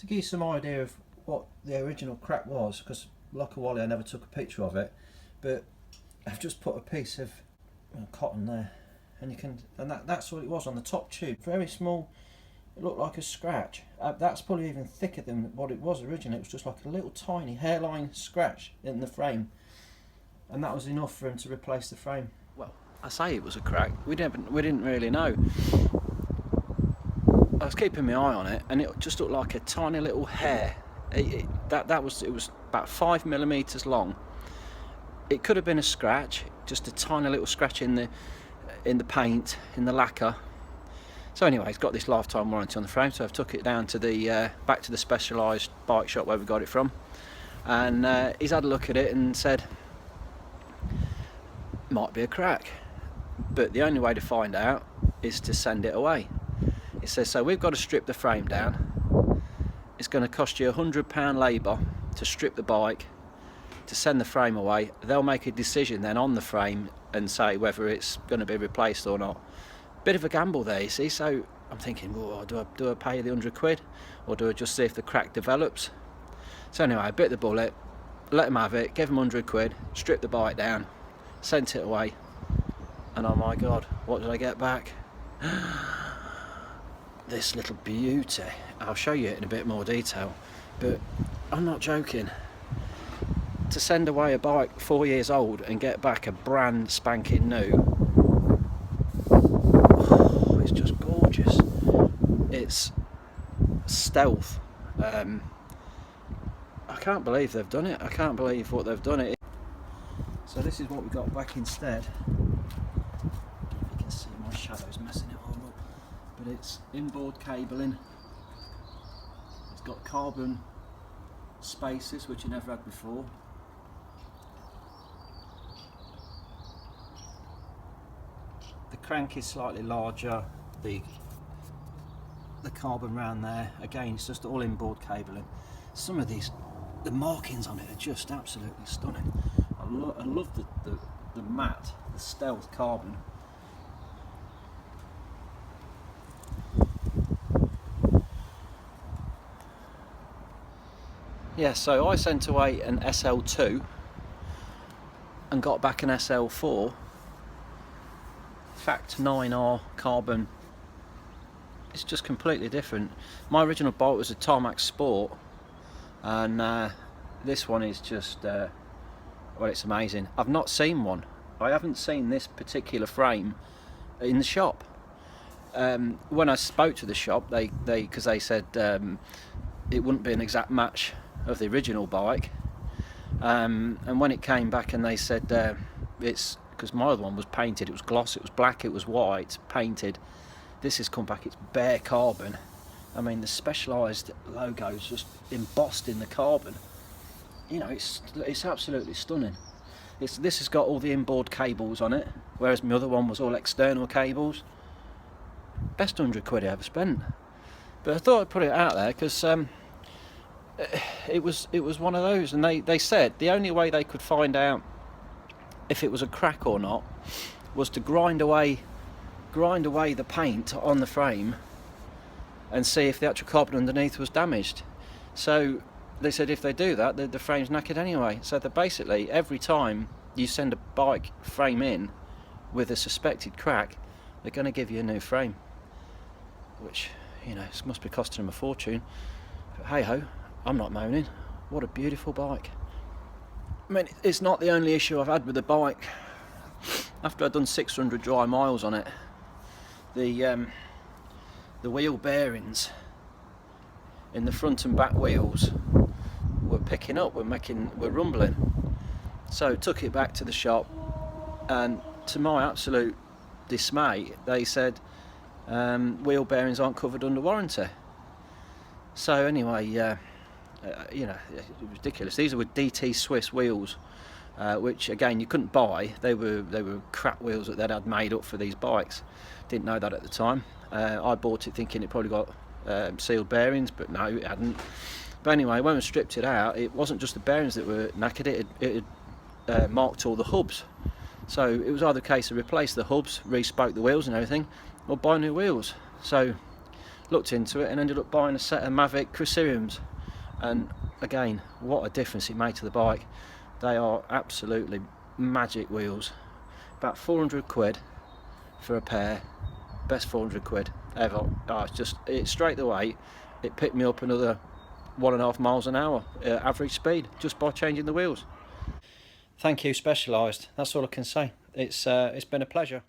to give you some idea of what the original crack was, because like a Wally I never took a picture of it, but I've just put a piece of cotton there, and you can, and that's what it was on the top tube, very small. It looked like a scratch. That's probably even thicker than what it was originally. It was just like a little tiny hairline scratch in the frame, and that was enough for him to replace the frame. Well, I say it was a crack. We didn't really know. I was keeping my eye on it, and it just looked like a tiny little hair. It was about 5 millimeters long. It could have been a scratch, just a tiny little scratch in the paint, in the lacquer. So anyway, it's got this lifetime warranty on the frame, so I've took it down to the back to the specialised bike shop where we got it from, and he's had a look at it and said might be a crack, but the only way to find out is to send it away. It says, so we've got to strip the frame down. It's going to cost you £100 labour to strip the bike, to send the frame away. They'll make a decision then on the frame and say whether it's going to be replaced or not. Bit of a gamble there, you see. So I'm thinking, well, do I pay the £100, or do I just see if the crack develops? So anyway, I bit the bullet, let him have it, gave him £100, stripped the bike down, sent it away, and oh my god, what did I get back? This little beauty. I'll show you it in a bit more detail, but I'm not joking. To send away a bike 4 years old and get back a brand spanking new, oh, it's just gorgeous. It's stealth. I can't believe they've done it. I can't believe what they've done it. So this is what we got back instead. You can see my shadows messing it all up, but it's inboard cabling. It's got carbon spaces, which you never had before. The crank is slightly larger. The carbon round there, again, it's just all inboard cabling. Some of these, the markings on it are just absolutely stunning. I love the matte, the stealth carbon. Yeah, so I sent away an SL2 and got back an SL4. Fact 9R carbon. It's just completely different. My original bike was a Tarmac Sport, and this one is just well, it's amazing. I've not seen one. I haven't seen this particular frame in the shop. When I spoke to the shop, because they said it wouldn't be an exact match of the original bike, and when it came back and they said it's because my other one was painted, it was gloss, it was black, it was white, painted. This has come back, it's bare carbon. I mean, the specialised logo is just embossed in the carbon. You know, it's absolutely stunning. This has got all the inboard cables on it, whereas my other one was all external cables. Best £100 I ever spent. But I thought I'd put it out there because it was one of those, and they said the only way they could find out if it was a crack or not was to grind away the paint on the frame and see if the actual carbon underneath was damaged. So they said if they do that, the frame's knackered anyway. So that basically every time you send a bike frame in with a suspected crack, they're going to give you a new frame, which, you know, it must be costing them a fortune. But hey ho, I'm not moaning. What a beautiful bike. I mean, it's not the only issue I've had with the bike. After I'd done 600 dry miles on it, the wheel bearings in the front and back wheels were picking up, were rumbling. So took it back to the shop, and to my absolute dismay, they said wheel bearings aren't covered under warranty. So anyway, you know, it was ridiculous. These were DT Swiss wheels, which again you couldn't buy. They were crap wheels that they'd had made up for these bikes. Didn't know that at the time. I bought it thinking it probably got sealed bearings, but no, it hadn't. But anyway, when we stripped it out, it wasn't just the bearings that were knackered, it had marked all the hubs. So it was either a case of replace the hubs, re-spoke the wheels and everything, or buy new wheels. So looked into it and ended up buying a set of Mavic Cruceriums, and again, what a difference it made to the bike. They are absolutely magic wheels. About 400 quid for a pair, best 400 quid ever. Oh, it's straight away, it picked me up another 1.5 miles an hour average speed just by changing the wheels. Thank you, Specialized. That's all I can say. It's been a pleasure.